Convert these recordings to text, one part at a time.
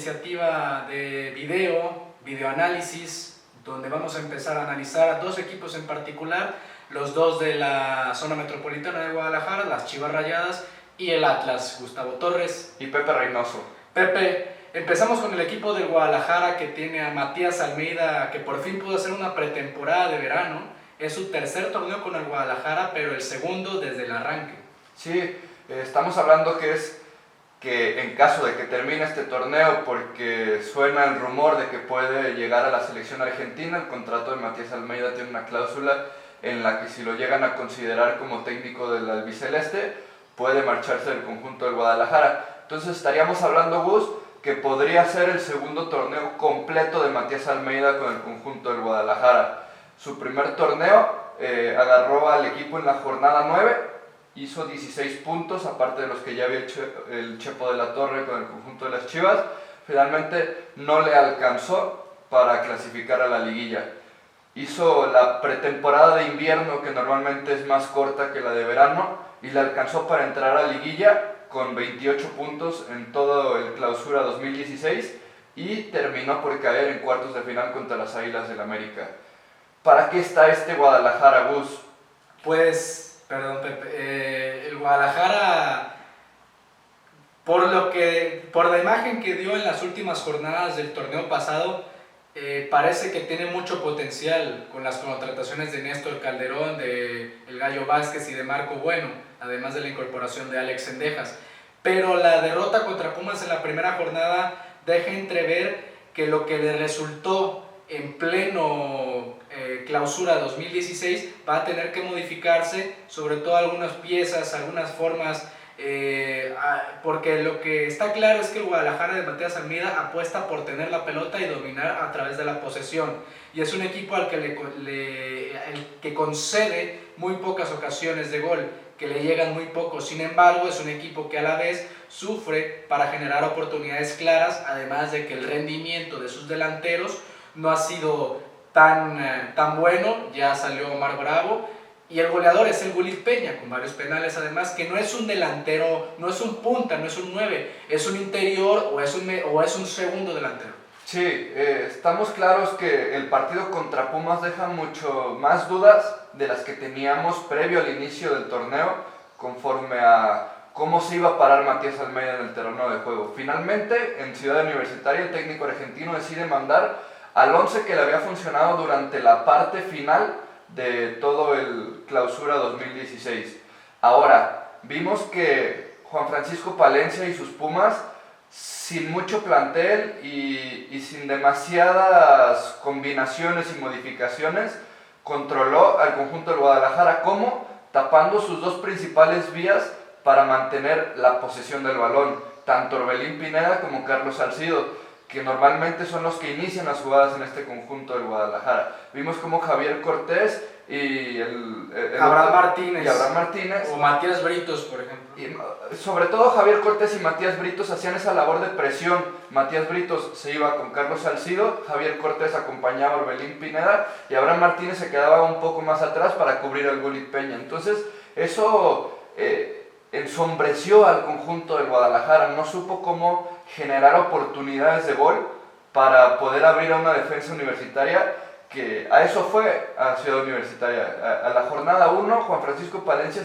iniciativa de videoanálisis, donde vamos a empezar a analizar a dos equipos en particular, los dos de la zona metropolitana de Guadalajara, las Chivas Rayadas y el Atlas. Gustavo Torres y Pepe Reynoso. Pepe, empezamos con el equipo del Guadalajara, que tiene a Matías Almeida, que por fin pudo hacer una pretemporada de verano. Es su tercer torneo con el Guadalajara, pero el segundo desde el arranque. Sí, estamos hablando que en caso de que termine este torneo, porque suena el rumor de que puede llegar a la selección argentina, el contrato de Matías Almeida tiene una cláusula en la que si lo llegan a considerar como técnico del albiceleste, puede marcharse del conjunto del Guadalajara. Entonces estaríamos hablando, Gus, que podría ser el segundo torneo completo de Matías Almeida con el conjunto del Guadalajara. Su primer torneo agarró al equipo en la jornada 9, hizo 16 puntos, aparte de los que ya había hecho el Chepo de la Torre con el conjunto de las Chivas. Finalmente no le alcanzó para clasificar a la liguilla. Hizo la pretemporada de invierno, que normalmente es más corta que la de verano, y le alcanzó para entrar a liguilla con 28 puntos en todo el clausura 2016 y terminó por caer en cuartos de final contra las Águilas del América. ¿Para qué está este Guadalajara, Gus? Pues, perdón Pepe, el Guadalajara, por la imagen que dio en las últimas jornadas del torneo pasado, parece que tiene mucho potencial con las contrataciones de Néstor Calderón, de El Gallo Vázquez y de Marco Bueno, además de la incorporación de Alex Cendejas. Pero la derrota contra Pumas en la primera jornada deja entrever que lo que le resultó en pleno clausura 2016 va a tener que modificarse, sobre todo algunas piezas, algunas formas, porque lo que está claro es que el Guadalajara de Matías Almeida apuesta por tener la pelota y dominar a través de la posesión, y es un equipo al que concede muy pocas ocasiones de gol, que le llegan muy pocos. Sin embargo, es un equipo que a la vez sufre para generar oportunidades claras, además de que el rendimiento de sus delanteros no ha sido tan bueno. Ya salió Omar Bravo, y el goleador es el Gulit Peña, con varios penales, además, que no es un delantero, no es un punta, no es un 9, es un interior o es un segundo delantero. Sí, estamos claros que el partido contra Pumas deja mucho más dudas de las que teníamos previo al inicio del torneo, conforme a cómo se iba a parar Matías Almeida en el terreno de juego. Finalmente, en Ciudad Universitaria, el técnico argentino decide mandar al 11 que le había funcionado durante la parte final de todo el clausura 2016. Ahora, vimos que Juan Francisco Palencia y sus Pumas, sin mucho plantel y sin demasiadas combinaciones y modificaciones, controló al conjunto del Guadalajara, como tapando sus dos principales vías para mantener la posesión del balón, tanto Orbelín Pineda como Carlos Salcido, que normalmente son los que inician las jugadas en este conjunto del Guadalajara. Vimos como Javier Cortés y Abraham Martínez, o Matías Britos, por ejemplo. Y sobre todo Javier Cortés y Matías Britos hacían esa labor de presión. Matías Britos se iba con Carlos Salcido, Javier Cortés acompañaba a Orbelín Pineda y Abraham Martínez se quedaba un poco más atrás para cubrir al Gulit Peña. Entonces eso ensombreció al conjunto del Guadalajara. No supo cómo generar oportunidades de gol para poder abrir a una defensa universitaria, que a eso fue a Ciudad Universitaria. A la jornada 1, Juan Francisco Palencia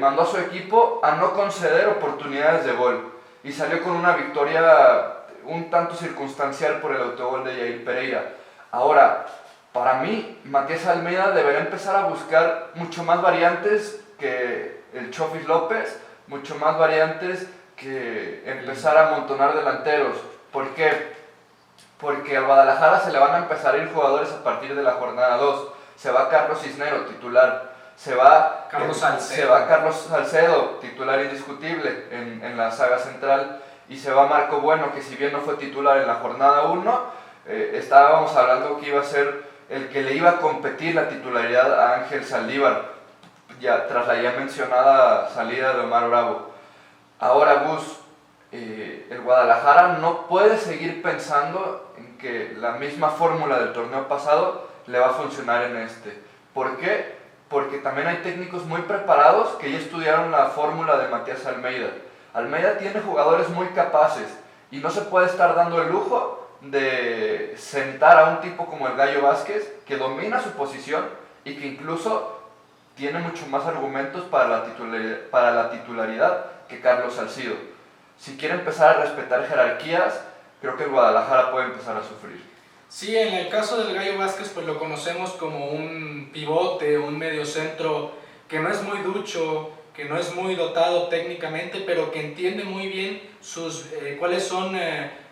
mandó a su equipo a no conceder oportunidades de gol y salió con una victoria un tanto circunstancial por el autogol de Yair Pereira. Ahora, para mí, Matías Almeida deberá empezar a buscar mucho más variantes que el Chofis López, mucho más variantes que empezar a amontonar delanteros. ¿Por qué? Porque a Guadalajara se le van a empezar a ir jugadores a partir de la jornada 2. Se va Carlos Cisnero, titular. Se va Carlos Salcedo, titular indiscutible en la saga central. Y se va Marco Bueno, que si bien no fue titular en la jornada 1, estábamos hablando que iba a ser el que le iba a competir la titularidad a Ángel Saldívar, ya tras la ya mencionada salida de Omar Bravo. Ahora, Gus, el Guadalajara no puede seguir pensando en que la misma fórmula del torneo pasado le va a funcionar en este. ¿Por qué? Porque también hay técnicos muy preparados que ya estudiaron la fórmula de Matías Almeida. Almeida tiene jugadores muy capaces Y no se puede estar dando el lujo de sentar a un tipo como el Gallo Vázquez, que domina su posición y que incluso tiene mucho más argumentos para la titularidad que Carlos Salcido. Si quiere empezar a respetar jerarquías, creo que el Guadalajara puede empezar a sufrir. Sí, en el caso del Gallo Vázquez, pues lo conocemos como un pivote, un mediocentro que no es muy ducho, que no es muy dotado técnicamente, pero que entiende muy bien cuáles son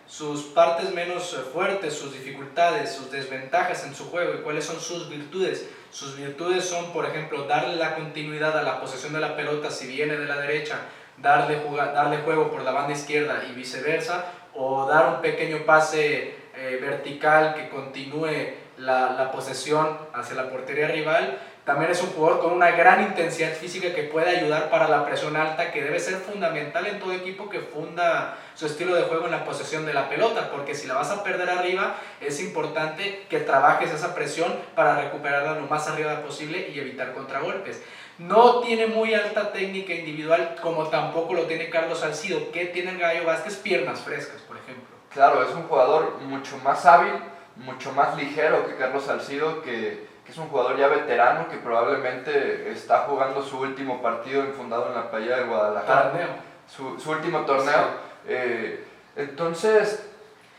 sus partes menos fuertes, sus dificultades, sus desventajas en su juego y cuáles son sus virtudes. Sus virtudes son, por ejemplo, darle la continuidad a la posesión de la pelota si viene de la derecha, darle juego por la banda izquierda y viceversa, o dar un pequeño pase vertical que continúe la posesión hacia la portería rival. También es un jugador con una gran intensidad física que puede ayudar para la presión alta, que debe ser fundamental en todo equipo que funda su estilo de juego en la posesión de la pelota, porque si la vas a perder arriba, es importante que trabajes esa presión para recuperarla lo más arriba posible y evitar contragolpes. No tiene muy alta técnica individual, como tampoco lo tiene Carlos Salcido. ¿Qué tiene el Gallo Vázquez? Piernas frescas, por ejemplo. Claro, es un jugador mucho más hábil, mucho más ligero que Carlos Salcido, que es un jugador ya veterano que probablemente está jugando su último partido fundado en la playa de Guadalajara. Su último torneo. Sí. Entonces...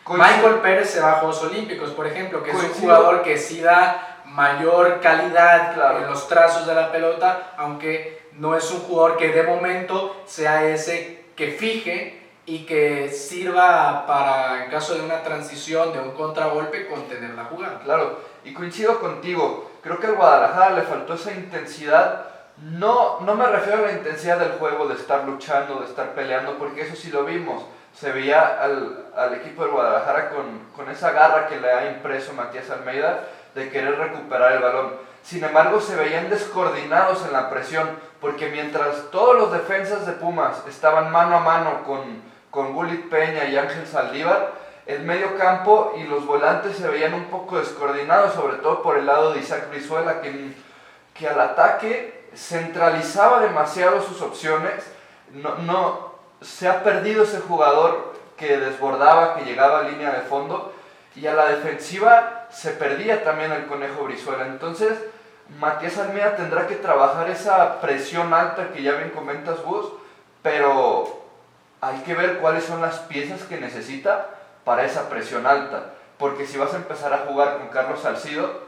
Michael Pérez se va a Juegos Olímpicos, por ejemplo, que es un jugador que sí da mayor calidad, claro, en los trazos de la pelota, aunque no es un jugador que de momento sea ese que fije y que sirva para, en caso de una transición, de un contragolpe, contener la jugada. Claro, y coincido contigo, creo que al Guadalajara le faltó esa intensidad. No me refiero a la intensidad del juego, de estar luchando, de estar peleando, porque eso sí lo vimos. Se veía al equipo del Guadalajara con esa garra que le ha impreso Matías Almeida de querer recuperar el balón. Sin embargo, se veían descoordinados en la presión, porque mientras todos los defensas de Pumas estaban mano a mano con Gullit Peña y Ángel Saldívar, el medio campo y los volantes se veían un poco descoordinados, sobre todo por el lado de Isaac Brizuela, que al ataque centralizaba demasiado sus opciones. Se ha perdido ese jugador que desbordaba, que llegaba a línea de fondo, y a la defensiva se perdía también el Conejo Brizuela. Entonces Matías Almeida tendrá que trabajar esa presión alta que ya bien comentas, Gus, pero hay que ver cuáles son las piezas que necesita para esa presión alta, porque si vas a empezar a jugar con Carlos Salcido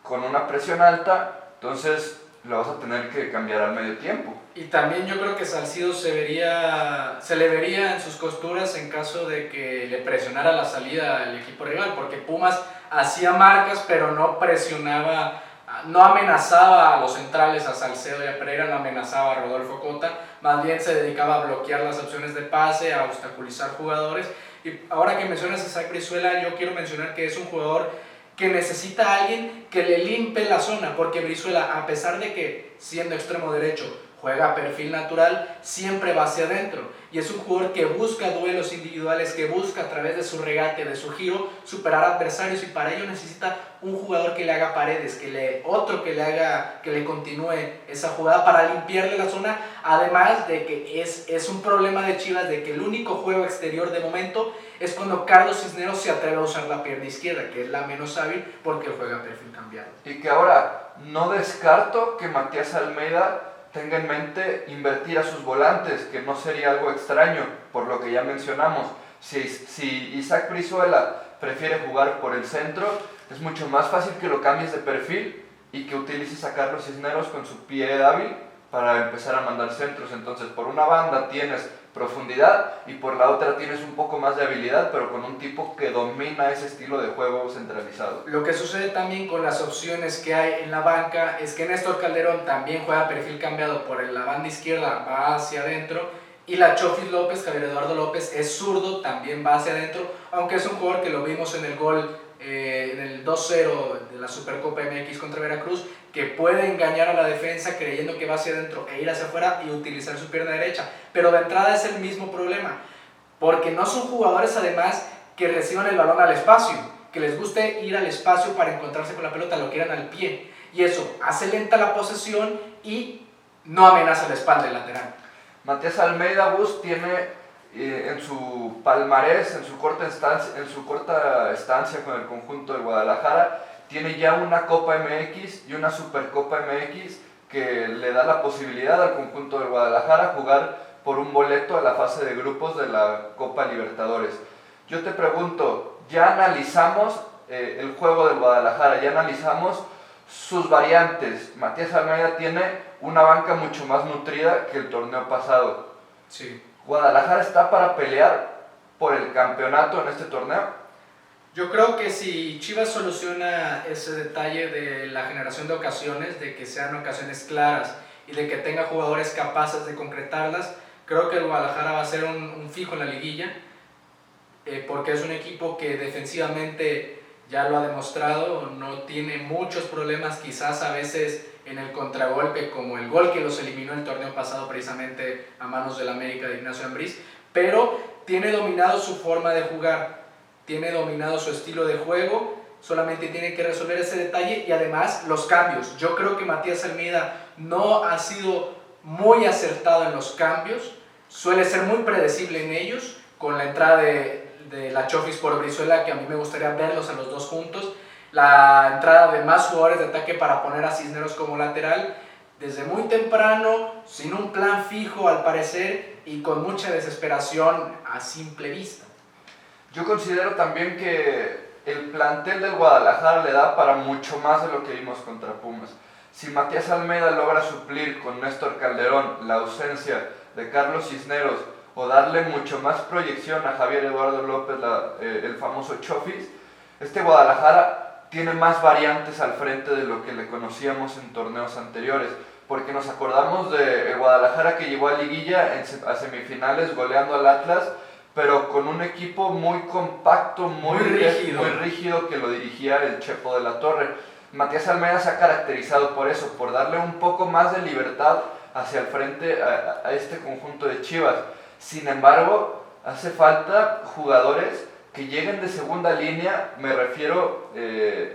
con una presión alta, entonces lo vas a tener que cambiar al medio tiempo. Y también yo creo que Salcido se le vería en sus costuras en caso de que le presionara la salida al equipo rival, porque Pumas hacía marcas pero no presionaba, no amenazaba a los centrales, a Salcedo y a Pereira, no amenazaba a Rodolfo Cota, más bien se dedicaba a bloquear las opciones de pase, a obstaculizar jugadores. Y ahora que mencionas a Isaac Brizuela, yo quiero mencionar que es un jugador que necesita a alguien que le limpie la zona, porque Brizuela, a pesar de que siendo extremo derecho juega a perfil natural, siempre va hacia adentro, y es un jugador que busca duelos individuales, que busca a través de su regate, de su giro, superar adversarios, y para ello necesita un jugador que le haga paredes, que le continúe esa jugada para limpiarle la zona, además de que es un problema de Chivas, de que el único juego exterior de momento es cuando Carlos Cisneros se atreve a usar la pierna izquierda, que es la menos hábil porque él juega a perfil cambiado. Y que ahora no descarto que Matías Almeida tenga en mente invertir a sus volantes, que no sería algo extraño, por lo que ya mencionamos. Si Isaac Brizuela prefiere jugar por el centro, es mucho más fácil que lo cambies de perfil y que utilices a Carlos Cisneros con su pie hábil para empezar a mandar centros. Entonces, por una banda tienes profundidad y por la otra tienes un poco más de habilidad, pero con un tipo que domina ese estilo de juego centralizado. Lo que sucede también con las opciones que hay en la banca es que Néstor Calderón también juega perfil cambiado por la banda izquierda, va hacia adentro, y la Chofis López, Javier Eduardo López, es zurdo, también va hacia adentro, aunque es un jugador que lo vimos en el gol, en el 2-0 de la Supercopa MX contra Veracruz, que puede engañar a la defensa creyendo que va hacia adentro e ir hacia afuera y utilizar su pierna derecha, pero de entrada es el mismo problema, porque no son jugadores además que reciban el balón al espacio, que les guste ir al espacio para encontrarse con la pelota, lo quieran al pie, y eso hace lenta la posesión y no amenaza la espalda del lateral. Matías Almeida Bus tiene en su palmarés, en su corta estancia con el conjunto de Guadalajara, tiene ya una Copa MX y una Supercopa MX que le da la posibilidad al conjunto de Guadalajara jugar por un boleto a la fase de grupos de la Copa Libertadores. Yo te pregunto, ya analizamos el juego del Guadalajara, ya analizamos sus variantes. Matías Almeida tiene una banca mucho más nutrida que el torneo pasado. Sí. ¿Guadalajara está para pelear por el campeonato en este torneo? Yo creo que si Chivas soluciona ese detalle de la generación de ocasiones, de que sean ocasiones claras y de que tenga jugadores capaces de concretarlas, creo que el Guadalajara va a ser un fijo en la liguilla, porque es un equipo que defensivamente ya lo ha demostrado, no tiene muchos problemas quizás a veces en el contragolpe, como el gol que los eliminó el torneo pasado precisamente a manos del América de Ignacio Ambriz, pero tiene dominado su forma de jugar, tiene dominado su estilo de juego, solamente tiene que resolver ese detalle y además los cambios. Yo creo que Matías Almeida no ha sido muy acertado en los cambios, suele ser muy predecible en ellos, con la entrada de la Chofis por Brizuela, que a mí me gustaría verlos a los dos juntos, la entrada de más jugadores de ataque para poner a Cisneros como lateral, desde muy temprano, sin un plan fijo al parecer y con mucha desesperación a simple vista. Yo considero también que el plantel del Guadalajara le da para mucho más de lo que vimos contra Pumas. Si Matías Almeida logra suplir con Néstor Calderón la ausencia de Carlos Cisneros o darle mucho más proyección a Javier Eduardo López, el famoso Chofis, este Guadalajara tiene más variantes al frente de lo que le conocíamos en torneos anteriores, porque nos acordamos de Guadalajara que llegó a liguilla a semifinales goleando al Atlas, pero con un equipo muy compacto, muy rígido que lo dirigía el Chepo de la Torre. Matías Almeida se ha caracterizado por eso, por darle un poco más de libertad hacia el frente a este conjunto de Chivas. Sin embargo, hace falta jugadores que lleguen de segunda línea, me refiero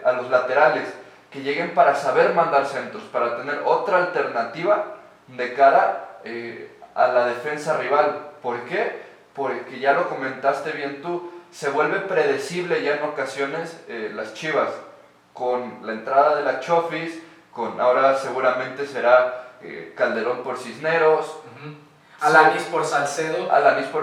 a los laterales, que lleguen para saber mandar centros, para tener otra alternativa de cara a la defensa rival. ¿Por qué? Porque ya lo comentaste bien tú, se vuelve predecible ya en ocasiones las Chivas, con la entrada de la Chofis, con ahora seguramente será Calderón por Cisneros, Alanis por Salcedo,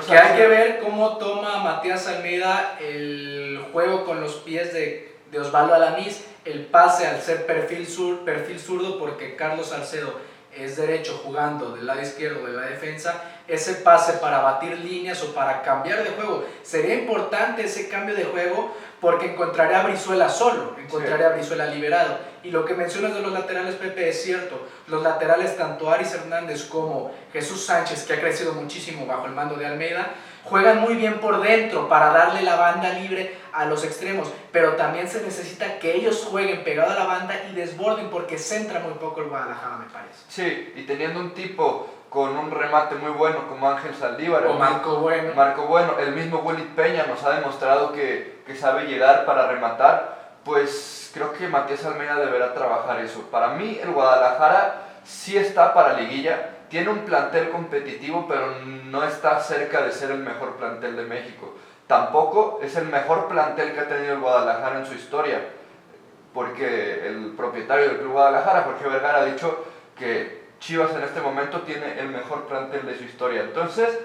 que hay que ver cómo toma Matías Almeida el juego con los pies de Osvaldo Alanis, el pase al ser perfil zurdo, porque Carlos Salcedo es derecho jugando del lado izquierdo de la defensa, ese pase para batir líneas o para cambiar de juego, sería importante ese cambio de juego porque encontraría a Brizuela solo, encontraría a Brizuela liberado. Y lo que mencionas de los laterales, Pepe, es cierto, los laterales tanto Aris Hernández como Jesús Sánchez, que ha crecido muchísimo bajo el mando de Almeida, juegan muy bien por dentro para darle la banda libre a los extremos, pero también se necesita que ellos jueguen pegado a la banda y desborden porque centra muy poco el Guadalajara, me parece. Sí, y teniendo un tipo con un remate muy bueno como Ángel Saldívar o Marco Bueno, el mismo Willy Peña nos ha demostrado que sabe llegar para rematar, pues creo que Matías Almeida deberá trabajar eso. Para mí el Guadalajara sí está para liguilla, tiene un plantel competitivo, pero no está cerca de ser el mejor plantel de México. Tampoco es el mejor plantel que ha tenido el Guadalajara en su historia, porque el propietario del Club Guadalajara, Jorge Vergara, ha dicho que Chivas en este momento tiene el mejor plantel de su historia. Entonces,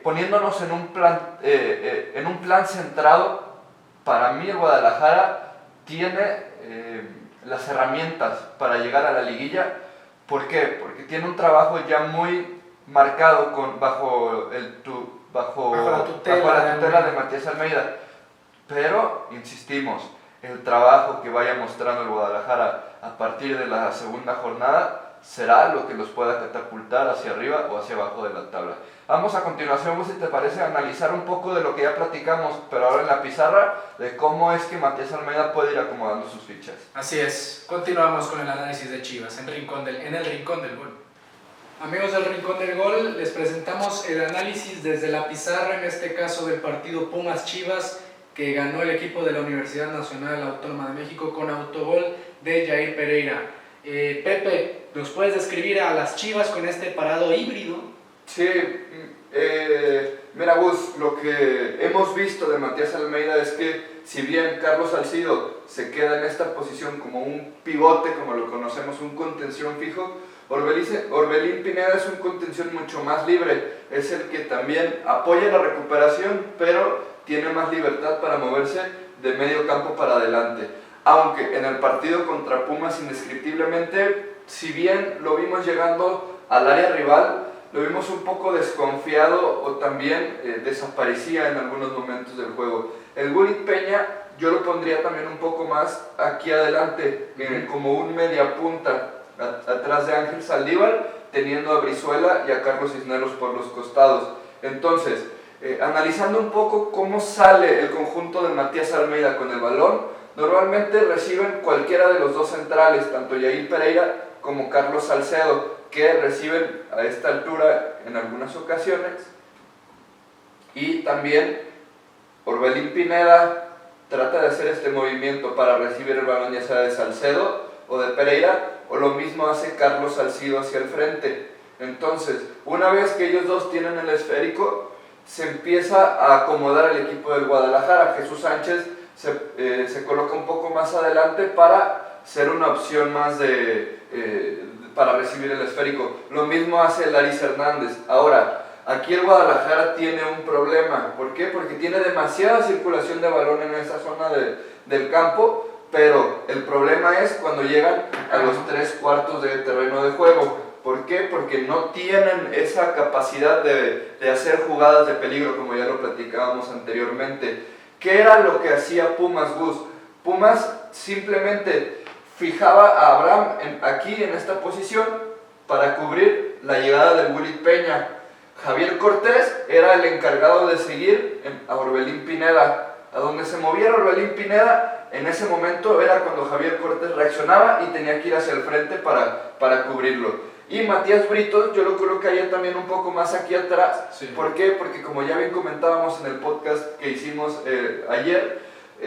poniéndonos en un plan centrado, para mí el Guadalajara tiene las herramientas para llegar a la liguilla. ¿Por qué? Porque tiene un trabajo ya muy marcado bajo la tutela de Matías Almeida. Pero, insistimos, el trabajo que vaya mostrando el Guadalajara a partir de la segunda jornada será lo que los pueda catapultar hacia arriba o hacia abajo de la tabla. Vamos a continuación, si te parece, a analizar un poco de lo que ya platicamos, pero ahora en la pizarra, de cómo es que Matías Almeida puede ir acomodando sus fichas. Así es, continuamos con el análisis de Chivas en el Rincón del Gol. Amigos del Rincón del Gol, les presentamos el análisis desde la pizarra, en este caso del partido Pumas-Chivas, que ganó el equipo de la Universidad Nacional Autónoma de México con autogol de Jair Pereira. Pepe, ¿nos puedes describir a las Chivas con este parado híbrido? Sí, Mira, Gus, lo que hemos visto de Matías Almeida es que si bien Carlos Salcido se queda en esta posición como un pivote, como lo conocemos, un contención fijo, Orbelín Pineda es un contención mucho más libre, es el que también apoya la recuperación, pero tiene más libertad para moverse de medio campo para adelante. Aunque en el partido contra Pumas indescriptiblemente, si bien lo vimos llegando al área rival, lo vimos un poco desconfiado o también desaparecía en algunos momentos del juego. El Gulit Peña yo lo pondría también un poco más aquí adelante, como un media punta, atrás de Ángel Saldívar, teniendo a Brizuela y a Carlos Cisneros por los costados. Entonces, analizando un poco cómo sale el conjunto de Matías Almeida con el balón, normalmente reciben cualquiera de los dos centrales, tanto Yair Pereira como Carlos Salcedo, que reciben a esta altura en algunas ocasiones, y también Orbelín Pineda trata de hacer este movimiento para recibir el balón ya sea de Salcedo o de Pereira, o lo mismo hace Carlos Salcido hacia el frente. Entonces, una vez que ellos dos tienen el esférico, se empieza a acomodar el equipo del Guadalajara. Jesús Sánchez se coloca un poco más adelante para ser una opción más para recibir el esférico. Lo mismo hace Laris Hernández. Ahora, aquí el Guadalajara tiene un problema. ¿Por qué? Porque tiene demasiada circulación de balón en esa zona del campo, pero el problema es cuando llegan a los 3/4 de terreno de juego. ¿Por qué? Porque no tienen esa capacidad de hacer jugadas de peligro, como ya lo platicábamos anteriormente. ¿Qué era lo que hacía Pumas, Gus? Pumas simplemente fijaba a Abraham aquí en esta posición para cubrir la llegada de Gulit Peña. Javier Cortés era el encargado de seguir a Orbelín Pineda. A donde se moviera Orbelín Pineda, en ese momento era cuando Javier Cortés reaccionaba y tenía que ir hacia el frente para cubrirlo. Y Matías Britos yo lo colocaría también un poco más aquí atrás. Sí. ¿Por qué? Porque como ya bien comentábamos en el podcast que hicimos ayer,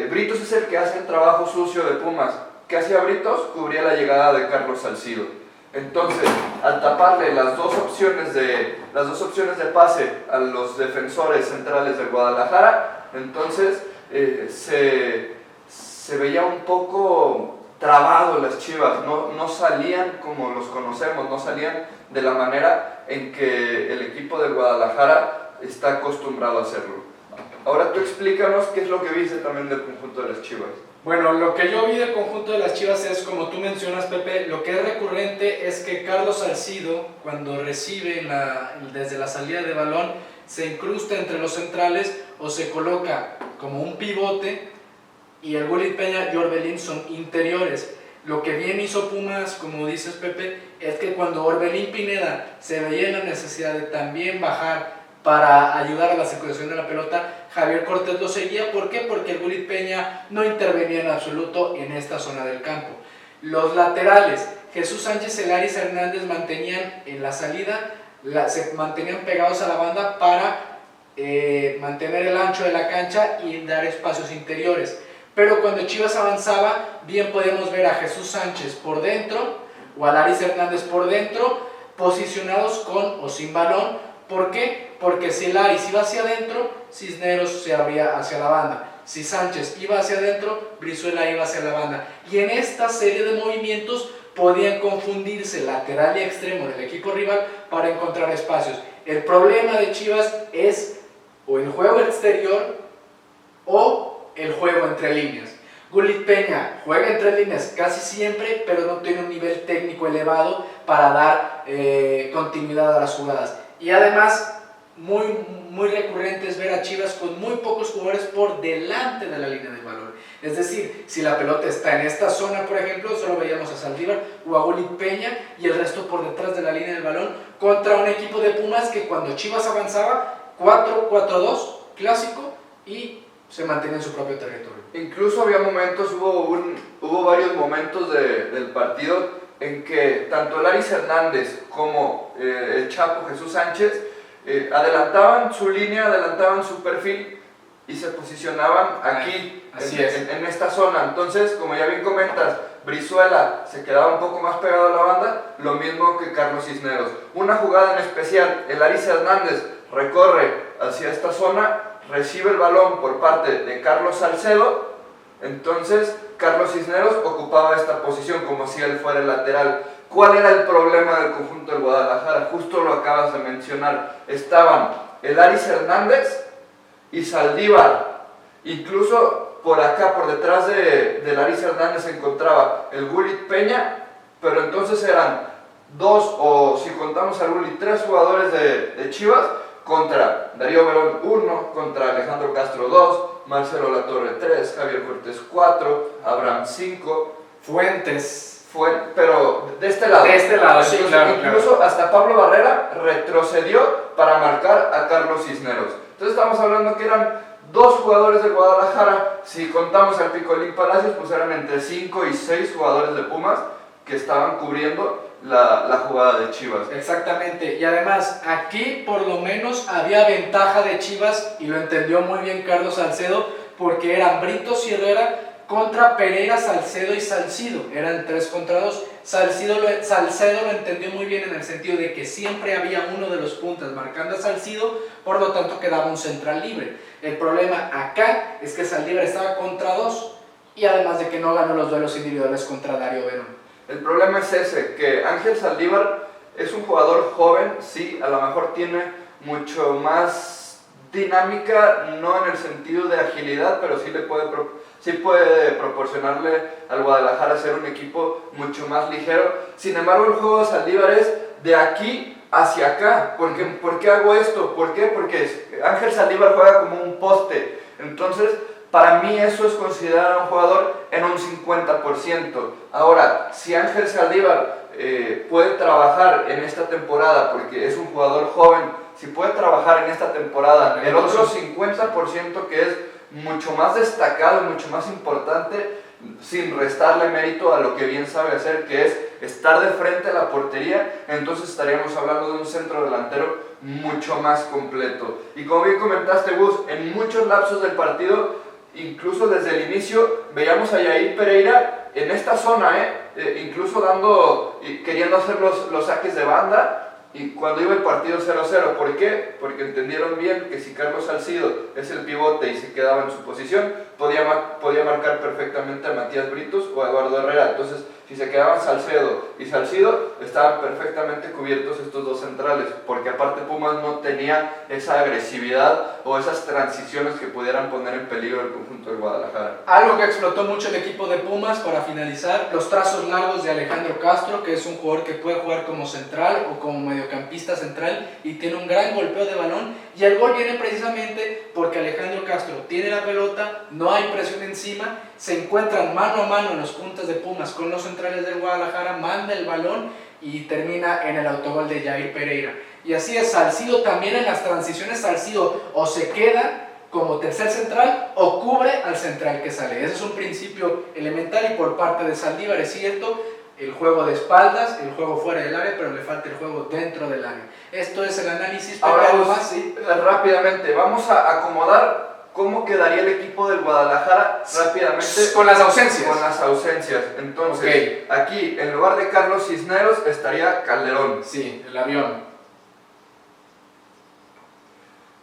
Britos es el que hace el trabajo sucio de Pumas. ¿Qué hacía Britos? Cubría la llegada de Carlos Salcido. Entonces, al taparle las dos opciones de pase a los defensores centrales del Guadalajara, entonces se veía un poco trabado las Chivas, no salían como los conocemos, no salían de la manera en que el equipo del Guadalajara está acostumbrado a hacerlo. Ahora tú explícanos qué es lo que viste también del conjunto de las Chivas. Bueno, lo que yo vi del conjunto de las Chivas es, como tú mencionas, Pepe, lo que es recurrente es que Carlos Salcido, cuando recibe desde la salida de balón, se incrusta entre los centrales o se coloca como un pivote, y el Gulit Peña y Orbelín son interiores. Lo que bien hizo Pumas, como dices, Pepe, es que cuando Orbelín Pineda se veía en la necesidad de también bajar para ayudar a la circulación de la pelota, Javier Cortés lo seguía. ¿Por qué? Porque el Gulit Peña no intervenía en absoluto en esta zona del campo. Los laterales, Jesús Sánchez y Laris Hernández mantenían en la salida, se mantenían pegados a la banda para mantener el ancho de la cancha y dar espacios interiores. Pero cuando Chivas avanzaba, bien podíamos ver a Jesús Sánchez por dentro o a Laris Hernández por dentro, posicionados con o sin balón. ¿Por qué? Porque si Laris iba hacia adentro, Cisneros se abría hacia la banda. Si Sánchez iba hacia adentro, Brizuela iba hacia la banda. Y en esta serie de movimientos podían confundirse lateral y extremo del equipo rival para encontrar espacios. El problema de Chivas es o el juego exterior o el juego entre líneas. Gulit Peña juega entre líneas casi siempre, pero no tiene un nivel técnico elevado para dar continuidad a las jugadas. Y además, muy recurrente es ver a Chivas con muy pocos jugadores por delante de la línea del balón. Es decir, si la pelota está en esta zona, por ejemplo, solo veíamos a Saldívar o a Gulit Peña y el resto por detrás de la línea del balón, contra un equipo de Pumas que cuando Chivas avanzaba, 4-4-2, clásico, y se mantenía en su propio territorio. Incluso había momentos, hubo varios momentos del partido en que tanto Laris Hernández como el Chapo Jesús Sánchez adelantaban su línea, adelantaban su perfil y se posicionaban aquí, en esta zona. Entonces, como ya bien comentas, Brizuela se quedaba un poco más pegado a la banda, lo mismo que Carlos Cisneros. Una jugada en especial, el Laris Hernández recorre hacia esta zona, recibe el balón por parte de Carlos Salcedo, entonces Carlos Cisneros ocupaba esta posición como si él fuera el lateral. ¿Cuál era el problema del conjunto del Guadalajara? Justo lo acabas de mencionar. Estaban el Aris Hernández y Saldívar. Incluso por acá, por detrás de Aris Hernández se encontraba el Gullit Peña, pero entonces eran dos, o si contamos al Gullit, tres jugadores de Chivas contra Darío Verón 1, contra Alejandro Castro 2, Marcelo Latorre 3, Javier Cortés 4, Abraham 5, Fuentes. Pero de este lado. De este lado, sí, claro. Incluso hasta Pablo Barrera retrocedió para marcar a Carlos Cisneros. Entonces estamos hablando que eran dos jugadores de Guadalajara. Si contamos al Picolín Palacios, pues eran entre 5 y 6 jugadores de Pumas que estaban cubriendo la jugada de Chivas. Exactamente, y además aquí por lo menos había ventaja de Chivas y lo entendió muy bien Carlos Salcedo, porque eran Britos y Herrera contra Pereira, Salcedo y Salcido, eran 3 contra 2. Salcedo lo entendió muy bien en el sentido de que siempre había uno de los puntas marcando a Salcido, por lo tanto quedaba un central libre. El problema acá es que Saldívar estaba contra 2 y además de que no ganó los duelos individuales contra Darío Verón. El problema es ese, que Ángel Saldívar es un jugador joven, sí, a lo mejor tiene mucho más dinámica, no en el sentido de agilidad, pero sí puede proporcionarle al Guadalajara ser un equipo mucho más ligero. Sin embargo, el juego de Saldívar es de aquí hacia acá. ¿Por qué hago esto? ¿Por qué? Porque Ángel Saldívar juega como un poste. Entonces, para mí eso es considerar a un jugador en un 50%. Ahora, si Ángel Saldívar puede trabajar en esta temporada, porque es un jugador joven, si puede trabajar en esta temporada el otro 50% que es mucho más destacado, mucho más importante, sin restarle mérito a lo que bien sabe hacer, que es estar de frente a la portería, entonces estaríamos hablando de un centro delantero mucho más completo. Y como bien comentaste, Gus, en muchos lapsos del partido, incluso desde el inicio, veíamos a Yair Pereira en esta zona, incluso queriendo hacer los saques de banda, y cuando iba el partido 0-0, ¿por qué? Porque entendieron bien que si Carlos Salcido es el pivote y se quedaba en su posición, podía marcar perfectamente a Matías Britos o a Eduardo Herrera. Entonces, si se quedaban Salcedo y Salcido, estaban perfectamente cubiertos estos dos centrales, porque aparte Pumas no tenía esa agresividad o esas transiciones que pudieran poner en peligro el conjunto del Guadalajara. Algo que explotó mucho el equipo de Pumas, para finalizar, los trazos largos de Alejandro Castro, que es un jugador que puede jugar como central o como mediocampista central y tiene un gran golpeo de balón, y el gol viene precisamente porque Alejandro Castro tiene la pelota, no hay presión encima, se encuentran mano a mano en los puntas de Pumas con los centrales del Guadalajara, manda el balón y termina en el autogol de Yair Pereira. Y así es, Salcido también en las transiciones, Salcido o se queda como tercer central o cubre al central que sale. Ese es un principio elemental, y por parte de Saldívar es cierto, el juego de espaldas, el juego fuera del área, pero le falta el juego dentro del área. Esto es el análisis. Ahora, sí, rápidamente, vamos a acomodar cómo quedaría el equipo del Guadalajara rápidamente. Con las ausencias. Con las ausencias. Entonces, okay, aquí, en lugar de Carlos Cisneros, estaría Calderón. Sí, el avión.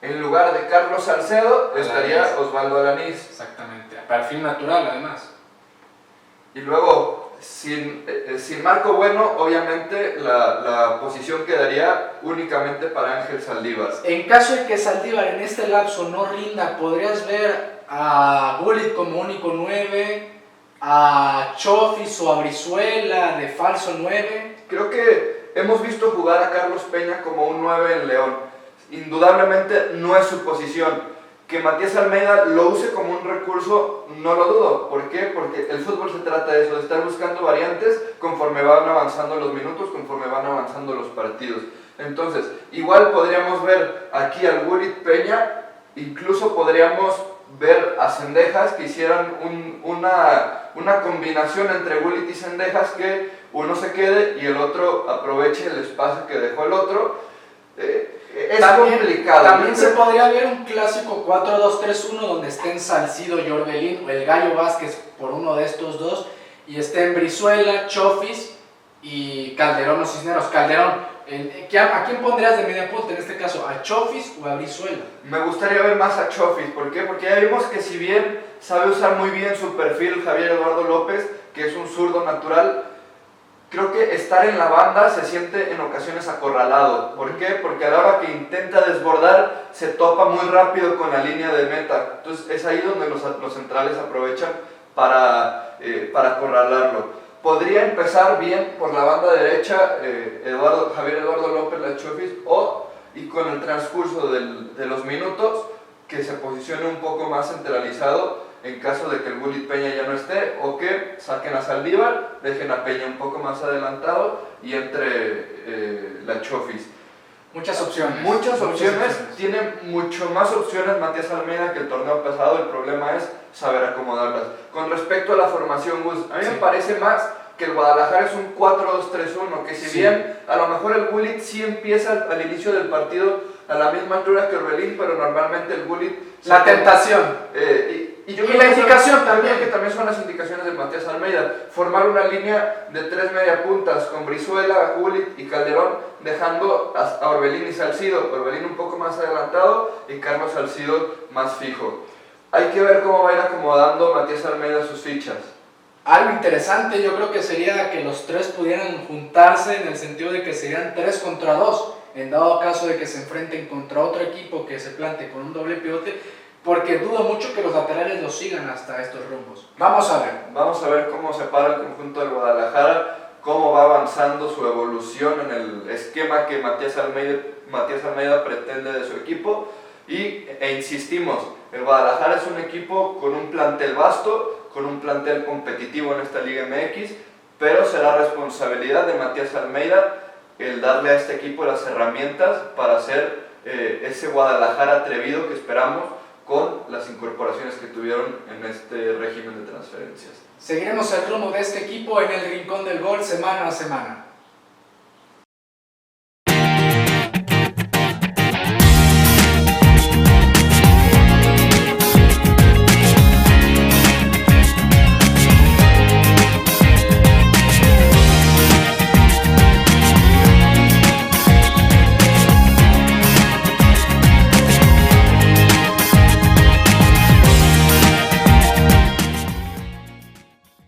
En lugar de Carlos Salcedo, estaría Osvaldo Alanís. Exactamente, perfil natural además. Y luego, sin Marco Bueno, obviamente la posición quedaría únicamente para Ángel Saldívar. En caso de que Saldívar en este lapso no rinda, podrías ver a Gullit como único 9, a Chofis o a Brizuela de falso 9. Creo que hemos visto jugar a Carlos Peña como un 9 en León. Indudablemente no es su posición. Que Matías Almeida lo use como un recurso, no lo dudo. ¿Por qué? Porque el fútbol se trata de eso, de estar buscando variantes conforme van avanzando los minutos, conforme van avanzando los partidos. Entonces, igual podríamos ver aquí al Gullit Peña, incluso podríamos ver a Cendejas que hicieran una combinación entre Gullit y Cendejas, que uno se quede y el otro aproveche el espacio que dejó el otro. Es complicado. También se podría ver un clásico 4-2-3-1 donde estén Salcido y Orbelín o el Gallo Vázquez por uno de estos dos, y estén Brizuela, Chofis y Calderón o Cisneros. Calderón ¿A quién pondrías de media punta en este caso? ¿A Chofis o a Brizuela? Me gustaría ver más a Chofis. ¿Por qué? Porque ya vimos que si bien sabe usar muy bien su perfil Javier Eduardo López, que es un zurdo natural, creo que estar en la banda se siente en ocasiones acorralado. ¿Por qué? Porque a la hora que intenta desbordar se topa muy rápido con la línea de meta. Entonces es ahí donde los centrales aprovechan para acorralarlo. Podría empezar bien por la banda derecha Javier Eduardo López La Chofis, y con el transcurso de los minutos que se posicione un poco más centralizado en caso de que el Gullit Peña ya no esté, o que saquen a Saldívar, dejen a Peña un poco más adelantado y entre La Chofis. Muchas opciones. Muchas opciones. Tiene mucho más opciones Matías Almeida que el torneo pasado. El problema es saber acomodarlas. Con respecto a la formación, Gus, a mí me parece más que el Guadalajara es un 4-2-3-1, que si bien a lo mejor el Gullit sí empieza al inicio del partido a la misma altura que Orbelín, pero normalmente el Gullit... La tentación. Y la indicación también. Que también son las indicaciones de Matías Almeida. Formar una línea de 3 mediapuntas con Brizuela, Gullit y Calderón, dejando a Orbelín y Salcido. Orbelín un poco más adelantado y Carlos Salcido más fijo. Hay que ver cómo va a ir acomodando Matías Almeida sus fichas. Algo interesante yo creo que sería que los tres pudieran juntarse en el sentido de que serían 3 contra 2, en dado caso de que se enfrenten contra otro equipo que se plante con un doble pivote, porque dudo mucho que los laterales los sigan hasta estos rumbos. Vamos a ver cómo se para el conjunto del Guadalajara, cómo va avanzando su evolución en el esquema que Matías Almeida pretende de su equipo. Insistimos, el Guadalajara es un equipo con un plantel vasto, con un plantel competitivo en esta Liga MX, pero será responsabilidad de Matías Almeida el darle a este equipo las herramientas para hacer ese Guadalajara atrevido que esperamos con las incorporaciones que tuvieron en este régimen de transferencias. Seguiremos el rumbo de este equipo en el Rincón del Gol semana a semana.